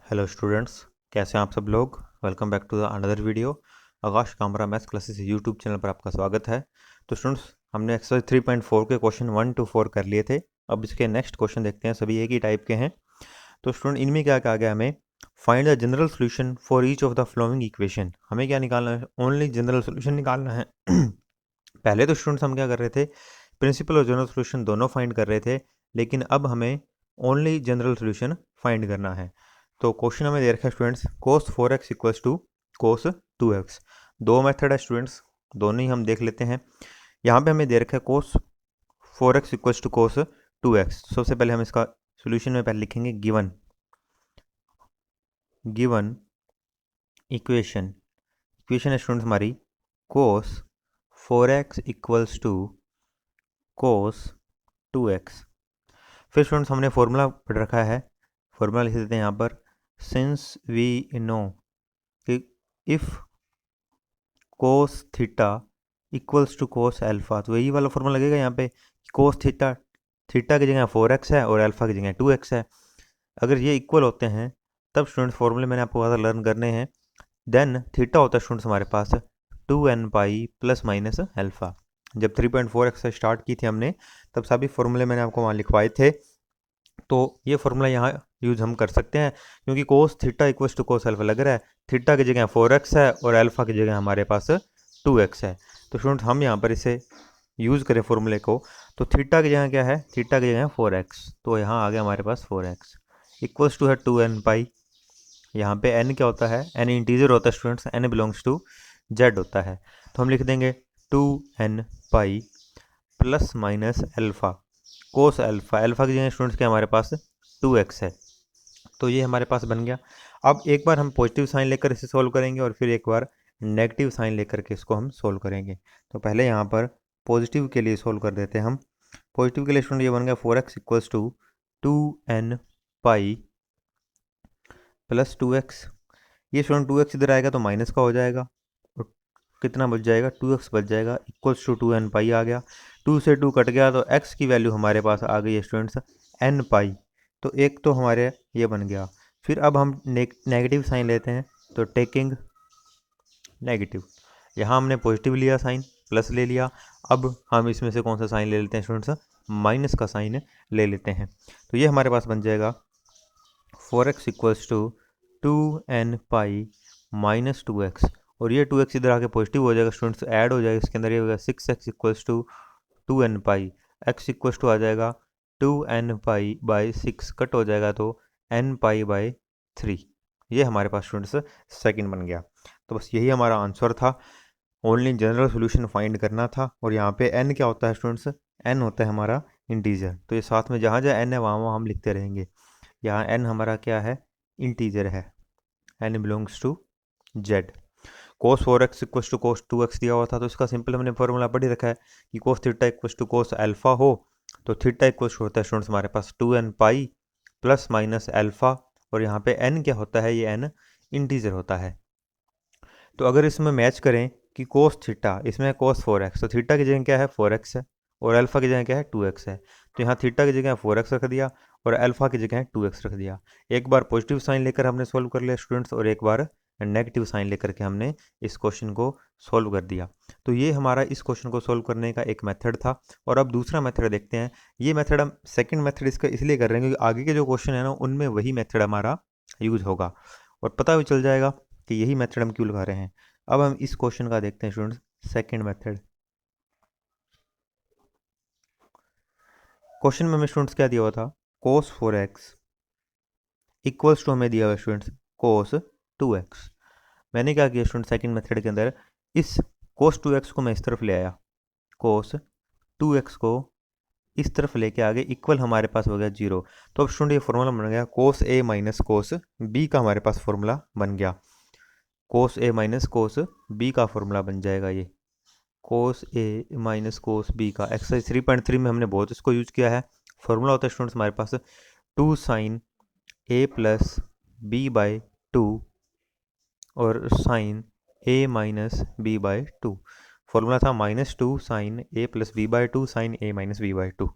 Hello students, कैसे हैं आप सब लोग। Welcome back to the another video. Akash Kamra maths classes YouTube channel पर आपका स्वागत है। तो स्टूडेंट्स, हमने एक्सरसाइज 3.4 के क्वेश्चन 1 to 4 कर लिए थे। अब इसके नेक्स्ट क्वेश्चन देखते हैं, सभी एक ही टाइप के हैं। तो स्टूडेंट, इनमें क्या कहा गया हमें, find the general solution for each of the flowing equation. हमें क्या निकालना है, ओनली जनरल सोल्यूशन निकालना है। पहले तो स्टूडेंट्स हम क्या कर रहे थे, प्रिंसिपल और जनरल सोल्यूशन दोनों फाइंड कर रहे थे, लेकिन अब हमें ओनली जनरल सोल्यूशन फाइंड करना है। तो क्वेश्चन हमें दे रखा है students, cos 4x equals to cos 2x। दो मेथड है स्टूडेंट्स, दोनों ही हम देख लेते हैं। यहाँ पे हमें दे रखा है cos 4x equals to cos 2x। सबसे पहले हम इसका सोल्यूशन में पहले लिखेंगे गिवन इक्वेशन है स्टूडेंट्स हमारी cos 4x equals to cos 2x। फिर स्टूडेंट्स हमने फॉर्मूला पढ़ रखा है, फॉर्मूला लिख देते हैं यहाँ पर, सिंस वी नो कि if cos theta equals to cos alpha, तो यही वाला फॉर्मूला लगेगा यहाँ पे। कोस थीटा की जगह 4x है और अल्फा की जगह 2x है। अगर ये इक्वल होते हैं तब स्टूडेंट्स फॉर्मूले मैंने आपको ज़्यादा लर्न करने हैं। देन थीटा होता है स्टूडेंट्स हमारे पास 2n pi plus minus alpha. जब 3.4x से स्टार्ट की थी हमने, तब सभी फॉर्मूले मैंने आपको वहाँ लिखवाए थे। तो ये फॉर्मूला यहाँ यूज हम कर सकते हैं, क्योंकि cos theta equals to cos alpha लग रहा है। थीटा की जगह 4x है और अल्फा की जगह हमारे पास 2x है। तो स्टूडेंट हम यहाँ पर इसे यूज़ करें फॉर्मूले को, तो थीटा की जगह क्या है, थीटा की जगह 4x, तो यहाँ आ गया हमारे पास 4x इक्वल्स टू है 2n पाई। यहाँ पे n क्या होता है, n इंटीजर होता है students, n belongs to z होता है। तो हम लिख देंगे 2n pi plus minus alpha cos alpha. Alpha की जगह स्टूडेंट्स के हमारे पास 2x है, तो ये हमारे पास बन गया। अब एक बार हम पॉजिटिव साइन लेकर इसे सोल्व करेंगे और फिर एक बार नेगेटिव साइन लेकर के इसको हम सोल्व करेंगे। तो पहले यहाँ पर पॉजिटिव के लिए सोल्व कर देते हैं हम। पॉजिटिव के लिए स्टूडेंट ये बन गया 4x equals to 2n pi plus 2x। ये स्टूडेंट 2x इधर आएगा तो माइनस का हो जाएगा, और कितना बच जाएगा, 2x बच जाएगा इक्वल्स टू 2n पाई आ गया। 2 से 2 कट गया तो x की वैल्यू हमारे पास आ गई है स्टूडेंट्स n पाई। तो एक तो हमारे ये बन गया। फिर अब हम नेगेटिव साइन लेते हैं, तो टेकिंग नेगेटिव, यहाँ हमने पॉजिटिव लिया साइन, प्लस ले लिया। अब हम इसमें से कौन सा साइन ले लेते हैं स्टूडेंट्स, माइनस का साइन ले लेते हैं। तो ये हमारे पास बन जाएगा 4x equals to 2n pi minus 2x, और ये 2x इधर आके पॉजिटिव हो जाएगा स्टूडेंट्स, ऐड हो जाएगा इसके अंदर, ये होगा 6x इक्वल्स टू 2n पाई। x इक्वल्स टू आ जाएगा 2n पाई बाई 6, कट हो जाएगा तो n पाई बाई 3। ये हमारे पास स्टूडेंट्स सेकंड बन गया। तो बस यही हमारा आंसर था, ओनली जनरल सोल्यूशन फाइंड करना था। और यहाँ पे n क्या होता है स्टूडेंट्स, n होता है हमारा इंटीजर। तो ये साथ में जहाँ जहाँ n है वहाँ वहाँ हम लिखते रहेंगे। यहाँ n हमारा क्या है, इंटीजर है, n belongs to z। cos 4x equals to cos 2x दिया हुआ था, तो इसका सिंपल हमने फॉर्मूला पढ़ ही रखा है कि cos theta equals to cos alpha हो, तो थीटा इक्वल्स होता है स्टूडेंट्स हमारे पास 2n pi plus minus alpha, और यहाँ पे n क्या होता है, ये n इंटीजर होता है। तो अगर इसमें मैच करें कि cos थीटा, इसमें है cos 4x, तो थीटा की जगह क्या है 4x है, और अल्फा की जगह क्या है 2x है। तो यहाँ थीटा की जगह 4x रख दिया और अल्फा की जगह 2x रख दिया। एक बार पॉजिटिव साइन लेकर हमने सोल्व कर लिया स्टूडेंट्स, और एक बार नेगेटिव साइन लेकर के हमने इस क्वेश्चन को सोल्व कर दिया। तो ये हमारा इस क्वेश्चन को सोल्व करने का एक मेथड था। और अब दूसरा मेथड देखते हैं। ये मेथड हम सेकंड मेथड इसका इसलिए कर रहे हैं क्योंकि आगे के जो क्वेश्चन है ना, उनमें वही मेथड हमारा यूज होगा, और पता भी चल जाएगा कि यही मेथड हम क्यों लगा रहे हैं। अब हम इस क्वेश्चन का देखते हैं स्टूडेंट्स, सेकंड मेथड। क्वेश्चन में हमें स्टूडेंट्स क्या दिया हुआ था, cos 4x इक्वल्स टू हमें दिया हुआ स्टूडेंट्स cos 2x। मैंने क्या किया स्टूडेंट, सेकंड मेथड के अंदर इस cos 2x को मैं इस तरफ ले आया, cos 2x को इस तरफ लेके आगे, इक्वल हमारे पास हो गया 0। तो अब स्टूडेंट ये फॉर्मूला बन गया cos a minus cos b का हमारे पास फॉर्मूला बन गया। cos a minus cos b का फॉर्मूला बन जाएगा ये, cos a minus cos b का। एक्सरसाइज 3.3 में हमने बहुत इसको यूज किया है। फॉर्मूला होता है स्टूडेंट्स हमारे पास 2 sine a plus b by 2 और sine a minus b by 2। Formula था -2 sine a plus b by 2 sine a minus b by 2।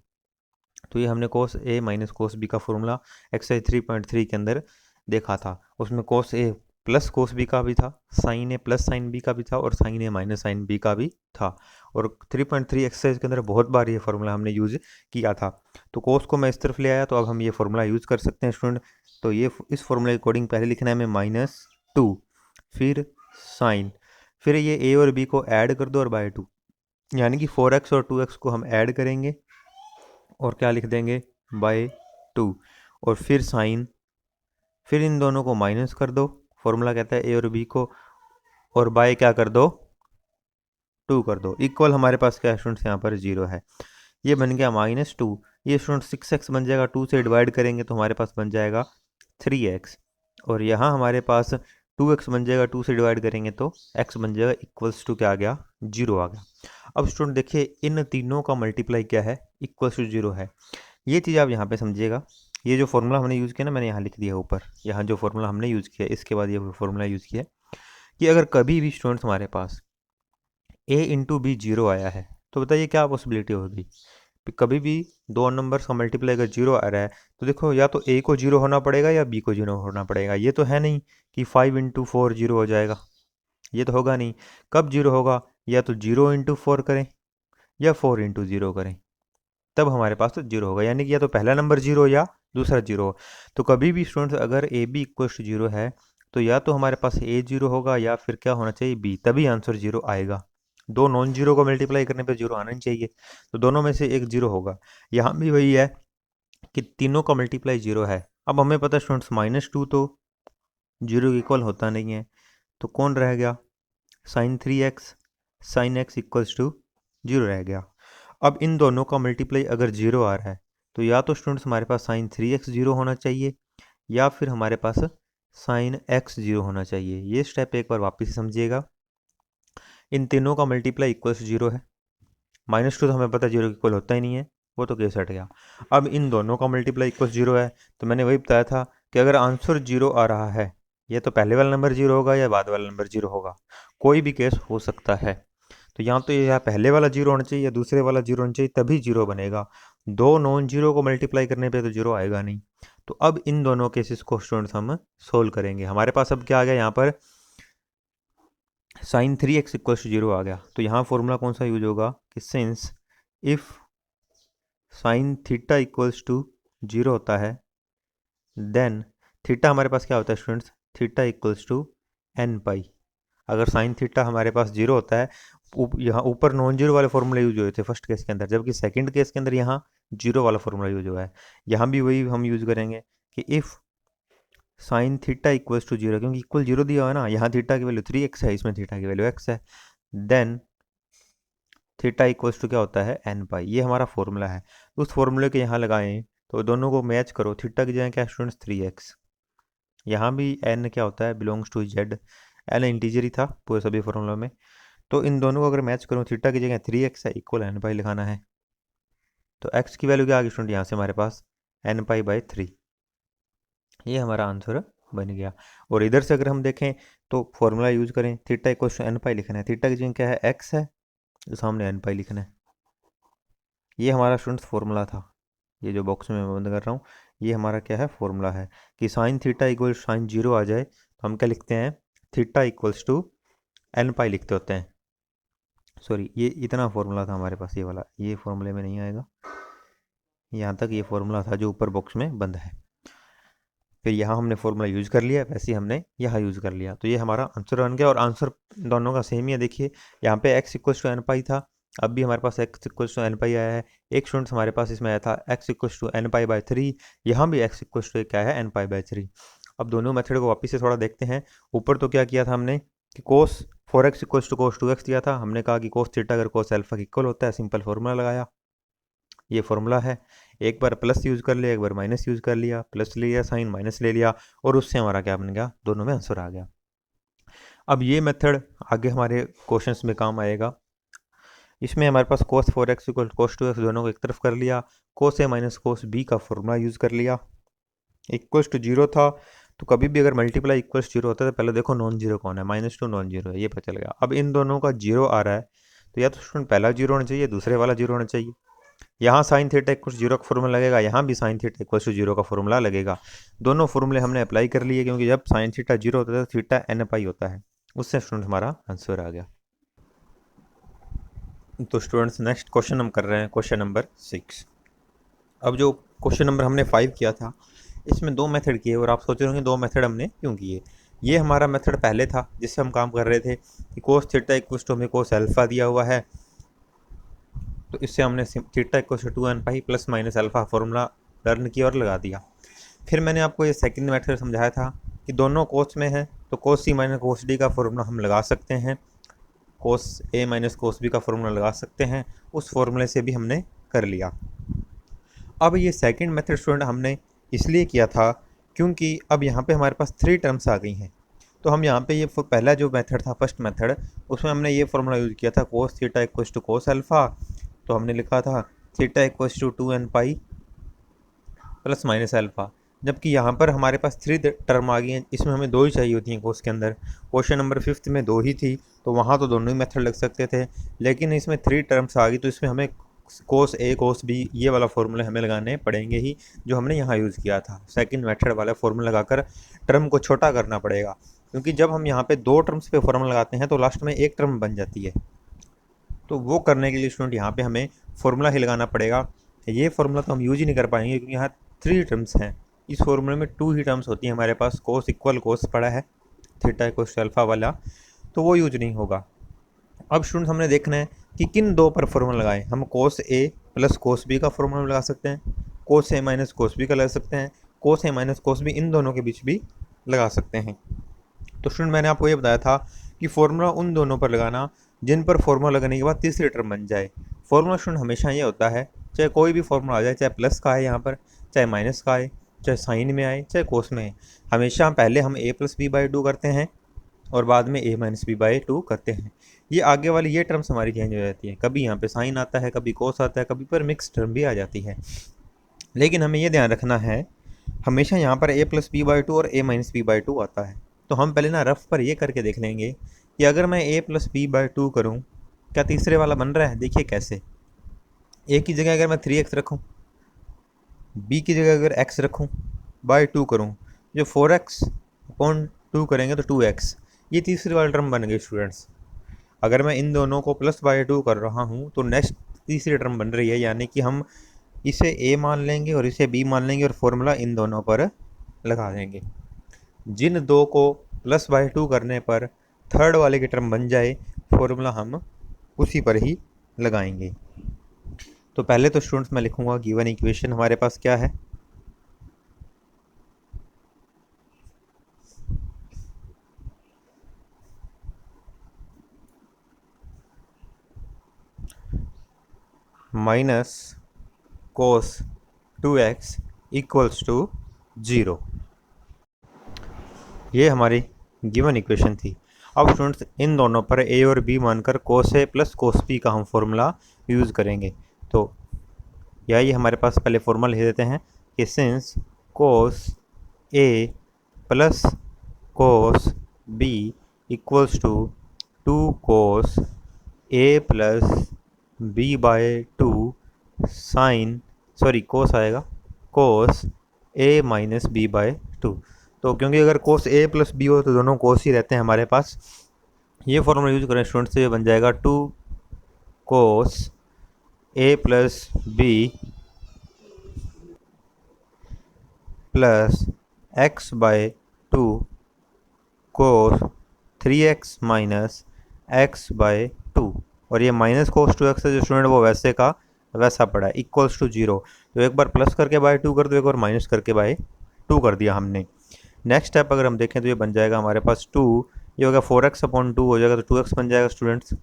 तो ये हमने cos a minus cos b का फॉर्मूला एक्सरसाइज 3.3 के अंदर देखा था, उसमें कोस ए प्लस कोस बी का भी था, साइन ए प्लस साइन बी का भी था और साइन ए माइनस साइन बी का भी था। और 3.3 एक्सरसाइज के अंदर बहुत बार ये फार्मूला हमने यूज़ किया था। तो कोस को मैं इस तरफ ले आया, तो अब हम ये फार्मूला यूज़ कर सकते हैं स्टूडेंट। तो ये इस फार्मूला के अकॉर्डिंग पहले लिखना है हमें -2, फिर साइन, फिर ये ए और बी को ऐड कर दो और बाय 2, यानी कि 4x और 2x को हम ऐड करेंगे और क्या लिख देंगे बाय 2, और फिर साइन, फिर इन दोनों को माइनस कर दो, फॉर्मूला कहता है ए और बी को, और बाय क्या कर दो 2 कर दो, इक्वल हमारे पास क्या स्टूडेंट्स यहाँ पर 0 है। ये बन गया -2, ये स्टूडेंट 6x बन जाएगा, 2 से डिवाइड करेंगे तो हमारे पास बन जाएगा 3x, और यहाँ हमारे पास 2x बन जाएगा, 2 से डिवाइड करेंगे तो x बन जाएगा, इक्वल्स टू क्या आ गया 0 आ गया। अब स्टूडेंट देखिए इन तीनों का मल्टीप्लाई क्या है, इक्वल्स टू 0 है। ये चीज़ आप यहाँ पे समझिएगा। ये जो फॉर्मूला हमने यूज़ किया ना, मैंने यहाँ लिख दिया ऊपर, यहाँ जो फॉर्मूला हमने यूज़ किया इसके बाद ये फॉर्मूला यूज़ किया कि अगर कभी भी स्टूडेंट्स हमारे पास a इंटू बी 0 आया है, तो बताइए क्या पॉसिबिलिटी होगी। कभी भी दो नंबर्स का मल्टीप्लाई अगर 0 आ रहा है तो देखो या तो a को 0 होना पड़ेगा या b को 0 होना पड़ेगा। ये तो है नहीं कि 5 इंटू 4 0 हो जाएगा, ये तो होगा नहीं। कब 0 होगा, या तो 0 इंटू 4 करें या 4 इंटू 0 करें, तब हमारे पास तो 0 होगा, यानी कि या तो पहला नंबर 0 या दूसरा 0 हो। तो कभी भी स्टूडेंट्स अगर ए बी इक्वल टू 0 है तो या तो हमारे पास a 0 होगा या फिर क्या होना चाहिए b, तभी आंसर 0 आएगा। दो नॉन जीरो को मल्टीप्लाई करने पे 0 आना ही चाहिए, तो दोनों में से एक 0 होगा। यहाँ भी वही है कि तीनों का मल्टीप्लाई 0 है। अब हमें पता है स्टूडेंट्स -2 तो 0 इक्वल होता नहीं है, तो कौन रह गया sine 3x, sine x equals to 0 रह गया। अब इन दोनों का मल्टीप्लाई अगर 0 आ रहा है तो या तो स्टूडेंट्स हमारे पास साइन 3x 0 होना चाहिए या फिर हमारे पास साइन x 0 होना चाहिए। ये स्टेप एक बार वापस समझिएगा। इन तीनों का मल्टीप्लाई इक्वल्स 0 है, -2 तो हमें पता है 0 इक्वल होता ही नहीं है, वो तो केस हट गया। अब इन दोनों का मल्टीप्लाई इक्वल्स 0 है, तो मैंने वही बताया था कि अगर आंसर 0 आ रहा है, ये तो पहले वाला नंबर 0 होगा या बाद वाला नंबर 0 होगा, कोई भी केस हो सकता है। तो यहाँ तो यहाँ पहले वाला 0 होना चाहिए या दूसरे वाला 0 होना चाहिए, तभी 0 बनेगा। दो नॉन जीरो को मल्टीप्लाई करने पे तो 0 आएगा नहीं। तो अब इन दोनों केसेस को स्टूडेंट्स हम सोल्व करेंगे। हमारे पास अब क्या आ गया, यहाँ पर साइन 3x इक्वल टू 0 आ गया। तो यहाँ फॉर्मूला कौन सा यूज होगा कि since if sine theta equals to 0 होता है, देन थीटा हमारे पास क्या होता है students, theta equals to n pi. अगर साइन थीटा हमारे पास 0 होता है, यहाँ ऊपर नॉन जीरो वाले फॉर्मूले यूज हुए थे फर्स्ट केस के अंदर, जबकि सेकंड केस के अंदर यहाँ 0 वाला फॉर्मूला यूज हुआ है। यहाँ भी वही हम यूज करेंगे कि if sine theta equals to 0, क्योंकि इक्वल 0 दिया हुआ है ना, यहाँ थीटा की वैल्यू 3x है, इसमें थीटा की वैल्यू x है, देन थीटा इक्वल्स टू क्या होता है एन पाई। ये हमारा फॉर्मूला है। उस फॉर्मूले के यहाँ लगाएं तो दोनों को मैच करो, थीटा की जगह क्या स्टूडेंट्स 3x, यहाँ भी n क्या होता है belongs to z, n integer ही था पूरे सभी फॉर्मूलों में। तो इन दोनों को अगर मैच करूँ, थीटा की जगह 3x है, इक्वल एन पाई लिखाना है। तो x की वैल्यू क्या आ गई स्टूडेंट, यहाँ से हमारे पास एन पाई बाई 3, ये हमारा आंसर बन गया। और इधर से अगर हम देखें तो फॉर्मूला यूज करें, थीटा इक्वल टू एन पाई लिखना है, थीटा की जगह क्या है x है, तो सामने एन पाई लिखना है। ये हमारा स्टूडेंट्स फॉर्मूला था, ये जो बॉक्स में मैं बंद कर रहा हूँ, ये हमारा क्या है फॉर्मूला है कि साइन थीटा इक्वल साइन 0 आ जाए तो हम क्या लिखते हैं, थीटा इक्वल्स टू एन पाई लिखते होते हैं। सॉरी, ये इतना फॉर्मूला था हमारे पास, ये वाला, ये फॉर्मूले में नहीं आएगा, यहाँ तक ये फॉर्मूला था जो ऊपर बॉक्स में बंद है। फिर यहाँ हमने फॉर्मूला यूज़ कर लिया, वैसे ही हमने यहाँ यूज़ कर लिया, तो ये हमारा आंसर बन गया। और आंसर दोनों का सेम ही है। देखिए यहाँ पे x इक्वल्स टू एन पाई था, अब भी हमारे पास x इक्वल्स टू एन पाई आया है। एक स्टूडेंट्स हमारे पास इसमें आया था x equals to n pi by 3, यहाँ भी x इक्वल्स टू क्या है एन पाई बाई 3। अब दोनों मेथड को वापस से थोड़ा देखते हैं। ऊपर तो क्या किया था हमने कि कोस 4x equals to cos 2x दिया था, हमने कहा कि कोस थीटा अगर कोस अल्फा इक्वल होता है, सिंपल फॉर्मूला लगाया, ये फॉर्मूला है। एक बार प्लस यूज़ कर लिया, एक बार माइनस यूज़ कर लिया, प्लस ले लिया साइन, माइनस ले लिया, और उससे हमारा क्या बन गया, दोनों में आंसर आ गया। अब ये मेथड आगे हमारे क्वेश्चंस में काम आएगा। इसमें हमारे पास कोस 4x इक्वल कोस 2x दोनों को एक तरफ कर लिया, कोस ए माइनस कोस बी का फॉर्मूला यूज़ कर लिया, इक्वल्स टू 0 था। तो कभी भी अगर मल्टीप्लाई इक्वल्स 0 होता है तो पहले देखो नॉन जीरो कौन है, -2 नॉन जीरो है, ये पता चल गया। अब इन दोनों का 0 आ रहा है तो या तो स्टूडेंट पहला 0 होना चाहिए, दूसरे वाला 0 होना चाहिए। यहाँ साइन थीटा इक्वल टू 0 का फॉर्मूला लगेगा, यहाँ भी साइन थीटा इक्वल टू 0 का फॉर्मूला लगेगा। दोनों फॉर्मूले हमने अप्लाई कर लिए, क्योंकि जब साइन थीटा 0 होता है तो थीटा एन पाई होता है। उससे स्टूडेंट हमारा आंसर आ गया। तो स्टूडेंट्स नेक्स्ट क्वेश्चन हम कर रहे हैं, क्वेश्चन नंबर 6। अब जो क्वेश्चन नंबर हमने 5 किया था, इसमें 2 मेथड किए, और आप सोच रहे होंगे 2 मेथड हमने क्यों किए। ये हमारा मेथड पहले था जिससे हम काम कर रहे थे कि कोस थीटा इक्वल टू हमें कोस अल्फा दिया हुआ है, तो इससे हमने theta equal to 2n pi plus minus alpha formula learn किया और लगा दिया। फिर मैंने आपको ये सेकंड मेथड समझाया था कि दोनों कोस में है तो कोस सी माइनस कोस डी का फॉर्मूला हम लगा सकते हैं, कोस ए माइनस कोस बी का फॉर्मूला लगा सकते हैं। उस फॉर्मूले से भी हमने कर लिया। अब ये सेकंड मेथड स्टूडेंट हमने इसलिए किया था क्योंकि अब यहाँ पे हमारे पास 3 टर्म्स आ गई हैं। तो हम यहाँ पे ये पहला जो मेथड था फर्स्ट मेथड, उसमें हमने ये फॉर्मूला यूज़ किया था cos theta equals to cos alpha. तो हमने लिखा था theta equals to 2n pi plus minus alpha. जबकि यहाँ पर हमारे पास 3 टर्म आ गई हैं, इसमें हमें 2 ही चाहिए होती हैं कोस के अंदर। क्वेश्चन नंबर 5 में 2 ही थी, तो वहाँ तो दोनों ही मेथड लग सकते थे, लेकिन इसमें 3 टर्म्स आ गई, तो इसमें हमें कोस ए कोस बी ये वाला फॉर्मूला हमें लगाने पड़ेंगे ही, जो हमने यहाँ यूज़ किया था। सेकंड मेथड वाला फॉर्मूला लगाकर टर्म को छोटा करना पड़ेगा, क्योंकि जब हम यहाँ पे 2 टर्म्स पे फॉर्मूला लगाते हैं तो लास्ट में एक टर्म बन जाती है। तो वो करने के लिए स्टूडेंट यहाँ पे हमें फॉर्मूला ही लगाना पड़ेगा। ये फॉर्मूला तो हम यूज ही नहीं कर पाएंगे, क्योंकि यहाँ 3 टर्म्स हैं। इस फॉर्मूले में 2 ही टर्म्स होती हैं हमारे पास, कोस इक्वल कोस पड़ा है, थीटा इक्वल अल्फा वाला, तो वो यूज नहीं होगा। अब स्टूडेंट हमने देखना है कि किन 2 पर फॉर्मूला लगाएं। हम कोस ए प्लस कोस बी का फॉर्मूला लगा सकते हैं, कोस ए माइनस कोस बी का लगा सकते हैं, कोस ए माइनस कोस बी इन दोनों के बीच भी लगा सकते हैं। तो स्टूडेंट मैंने आपको ये बताया था कि फॉर्मूला उन दोनों पर लगाना जिन पर फॉर्मूला लगाने के बाद तीसरी टर्म बन जाए। फॉर्मूला स्टूडेंट हमेशा ये होता है, चाहे कोई भी फॉर्मूला आ जाए, चाहे प्लस का आए यहाँ पर, चाहे माइनस का आए, चाहे साइन में आए, चाहे कोस में आए, हमेशा पहले हम ए प्लस बी बाई 2 करते हैं और बाद में ए माइनस बी बाई 2 करते हैं। ये आगे वाली ये टर्म्स हमारी चेंज हो जाती है, कभी यहाँ पे साइन आता है, कभी कोस आता है, कभी पर मिक्स टर्म भी आ जाती है। लेकिन हमें ये ध्यान रखना है, हमेशा यहाँ पर ए प्लस बी बाई 2 और ए माइनस बी बाई 2 आता है। तो हम पहले ना रफ पर ये करके देख लेंगे कि अगर मैं ए प्लस बी बाई 2 करूँ, क्या तीसरे वाला बन रहा है। देखिए कैसे, ए की जगह अगर मैं 3x रखूँ, बी की जगह अगर x रखूँ, बाई 2 करूँ, जो 4x अपॉन 2 करेंगे तो 2x, ये तीसरी वाला टर्म बन गई स्टूडेंट्स। अगर मैं इन दोनों को प्लस बाई 2 कर रहा हूँ तो नेक्स्ट तीसरी टर्म बन रही है, यानी कि हम इसे a मान लेंगे और इसे b मान लेंगे और फॉर्मूला इन दोनों पर लगा देंगे। जिन 2 को प्लस बाई 2 करने पर थर्ड वाले की टर्म बन जाए, फॉर्मूला हम उसी पर ही लगाएंगे। तो पहले तो स्टूडेंट्स मैं लिखूंगा गिवन इक्वेशन हमारे पास क्या है। Minus cos 2x equals to 0, ये हमारी गिवन इक्वेशन थी। अब स्टूडेंट्स इन दोनों पर a और b मानकर कोस a प्लस कोस b का हम फॉर्मूला यूज़ करेंगे। तो यही हमारे पास पहले फॉर्मूला लिख देते हैं कि since cos a plus cos b equals to 2 cos a plus b by 2 sine, sorry cos आएगा, cos a minus b by 2। तो क्योंकि अगर कोस a प्लस बी हो तो दोनों कोस ही रहते हैं हमारे पास। ये फॉर्मूला यूज करें स्टूडेंट से, बन जाएगा 2 cos a plus b plus x by 2 cos 3x minus x by 2, और ये माइनस कोस 2x है जो स्टूडेंट वो वैसे का वैसा पड़ा है, इक्वल्स टू 0। तो एक बार प्लस करके बाय 2 कर दो, एक बार माइनस करके बाय 2 कर दिया हमने। नेक्स्ट स्टेप अगर हम देखें तो ये बन जाएगा हमारे पास 2, ये हो गया 4x अपॉन 2 हो जाएगा, तो 2x बन जाएगा स्टूडेंट्स।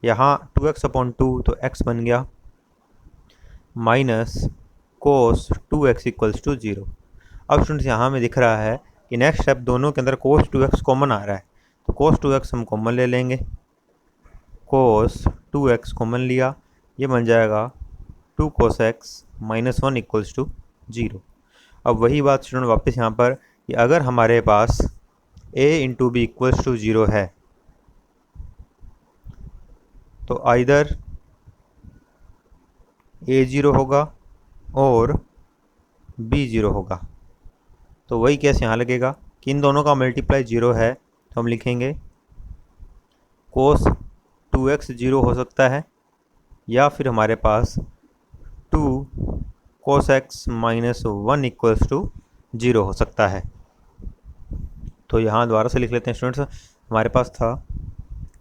यहाँ 2x अपॉन 2 तो x बन गया minus cos 2x equals to 0। अब स्टूडेंट्स यहाँ में दिख रहा है कि नेक्स्ट स्टेप दोनों के अंदर कोस 2x कॉमन आ रहा है, तो कोस 2x हम कॉमन ले लेंगे, कोस 2x कॉमन लिया, ये बन जाएगा 2 कोस x माइनस 1 इक्वल्स टू 0। अब वही बात स्टूडेंट वापस यहाँ पर कि अगर हमारे पास a into b equals to 0 है तो आइदर A0 होगा और B0 होगा। तो वही केस यहाँ लगेगा कि इन दोनों का मल्टीप्लाई 0 है, तो हम लिखेंगे कोस 2x 0 हो सकता है, या फिर हमारे पास 2 कोस x माइनस 1 इक्वल्स टू 0 हो सकता है। तो यहाँ दोबारा से लिख लेते हैं स्टूडेंट्स, हमारे पास था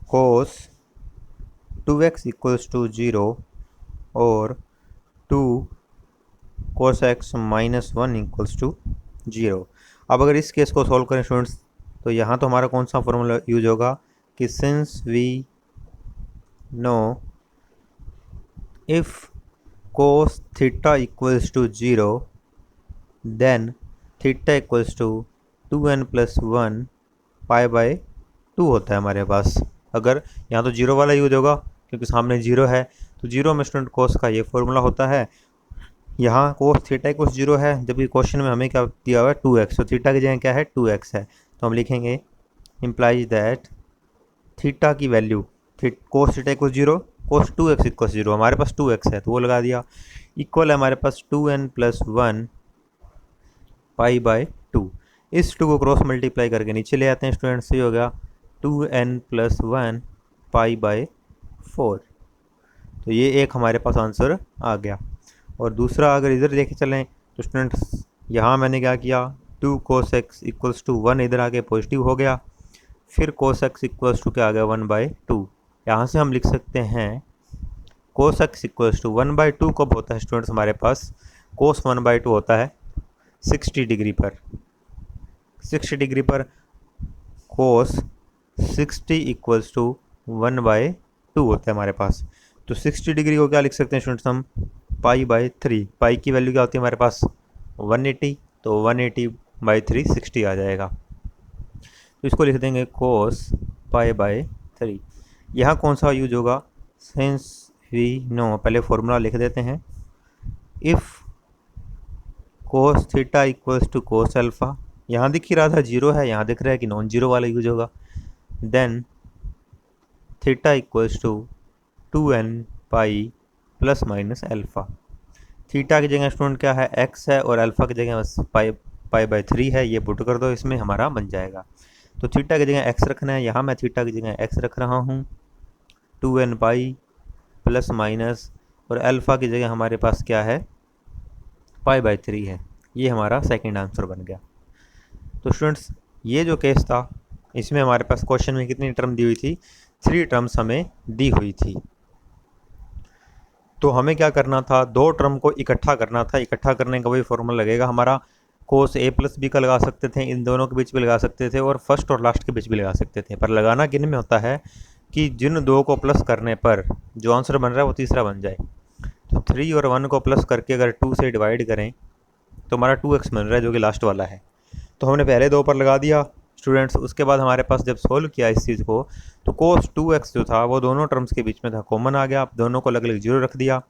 कोस 2x इक्वल्स टू 0 और 2 कोस x माइनस 1 इक्वल्स टू 0। अब अगर इस केस को सॉल्व करें स्टूडेंट्स, तो यहाँ तो हमारा कौन सा फॉर्मूला यूज होगा कि since we know if cos theta equals to 0 then theta equals to 2n plus 1 pi by 2 होता है हमारे पास। अगर यहाँ तो 0 वाला यूज होगा क्योंकि सामने 0 है, तो 0 में स्टूडेंट कोस का ये फॉर्मूला होता है। यहाँ कोस थीटा इक्वल्स 0 है, जबकि क्वेश्चन में हमें क्या दिया हुआ है 2x, तो थीटा की जगह क्या है 2x है, तो हम लिखेंगे इम्प्लाइज दैट थीटा की वैल्यू कोस थीटा इक्वल्स 0 कोस 2x इक्वल्स 0, हमारे पास 2x है तो वो लगा दिया, इक्वल है हमारे पास 2n प्लस 1 पाई बाय 2। इस 2 को क्रॉस मल्टीप्लाई करके नीचे ले आते हैं स्टूडेंट्स, ये हो गया 2n प्लस 1 पाई बाय 4। तो ये एक हमारे पास आंसर आ गया। और दूसरा अगर इधर देखे चलें तो स्टूडेंट्स यहाँ मैंने क्या किया, 2 कोस x इक्वल्स टू 1 इधर आके पॉजिटिव हो गया, फिर कोस x इक्वल्स टू क्या आ गया 1/2। यहाँ से हम लिख सकते हैं कोस x इक्वल्स टू 1/2 कब होता है स्टूडेंट्स, हमारे पास कोस 1/2 होता है 60 डिग्री पर। 60 डिग्री पर कोस 60 इक्वल्स टू 1/2 होता है हमारे पास। तो 60 डिग्री को क्या लिख सकते हैं स्टूडेंट्स हम, π/3। पाई की वैल्यू क्या होती है हमारे पास 180, तो 180/3 60 आ जाएगा। तो इसको लिख देंगे कोस π/3। यहाँ कौन सा यूज होगा, सिंस वी नो, पहले फॉर्मूला लिख देते हैं, if cos theta equals to cos alpha, यहाँ दिख ही रहा था 0 है, यहाँ दिख रहा है कि नॉन जीरो वाला यूज होगा, then theta equals to 2n pi plus minus alpha. Theta की जगह स्टूडेंट क्या है x है और अल्फ़ा की जगह π/3 है, ये पुट कर दो इसमें, हमारा बन जाएगा। तो थीटा की जगह x रखना है, यहाँ मैं थीटा की जगह x रख रहा हूँ 2n पाई प्लस माइनस, और अल्फ़ा की जगह हमारे पास क्या है π/3 है। ये हमारा सेकंड आंसर बन गया। तो स्टूडेंट्स ये जो केस था इसमें हमारे पास क्वेश्चन में कितनी टर्म दी हुई थी, 3 टर्म्स हमें दी हुई थी। तो हमें क्या करना था, 2 टर्म को इकट्ठा करना था। इकट्ठा करने का वही फॉर्मूला लगेगा हमारा, कोस a प्लस बी का लगा सकते थे, इन दोनों के बीच भी लगा सकते थे, और फर्स्ट और लास्ट के बीच भी लगा सकते थे। पर लगाना किन में होता है कि जिन 2 को प्लस करने पर जो आंसर बन रहा है वो तीसरा बन जाए। तो 3 और 1 को प्लस करके अगर 2 से डिवाइड करें तो हमारा 2x बन रहा है जो कि लास्ट वाला है। तो हमने पहले 2 पर लगा दिया स्टूडेंट्स, उसके बाद हमारे पास जब सोल्व किया इस चीज़ को तो कोस 2x जो था वो दोनों टर्म्स के बीच में था, कॉमन आ गया, दोनों को अलग अलग 0 रख दिया।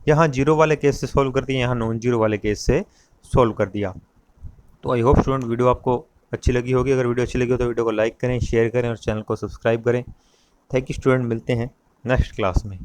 यहाँ 0 वाले केस से सोल्व कर दिया, यहाँ नॉन जीरो वाले केस से सोल्व कर दिया। तो आई होप स्टूडेंट वीडियो आपको अच्छी लगी होगी। अगर वीडियो अच्छी लगी हो तो वीडियो को लाइक करें, शेयर करें और चैनल को सब्सक्राइब करें। थैंक यू स्टूडेंट, मिलते हैं नेक्स्ट क्लास में।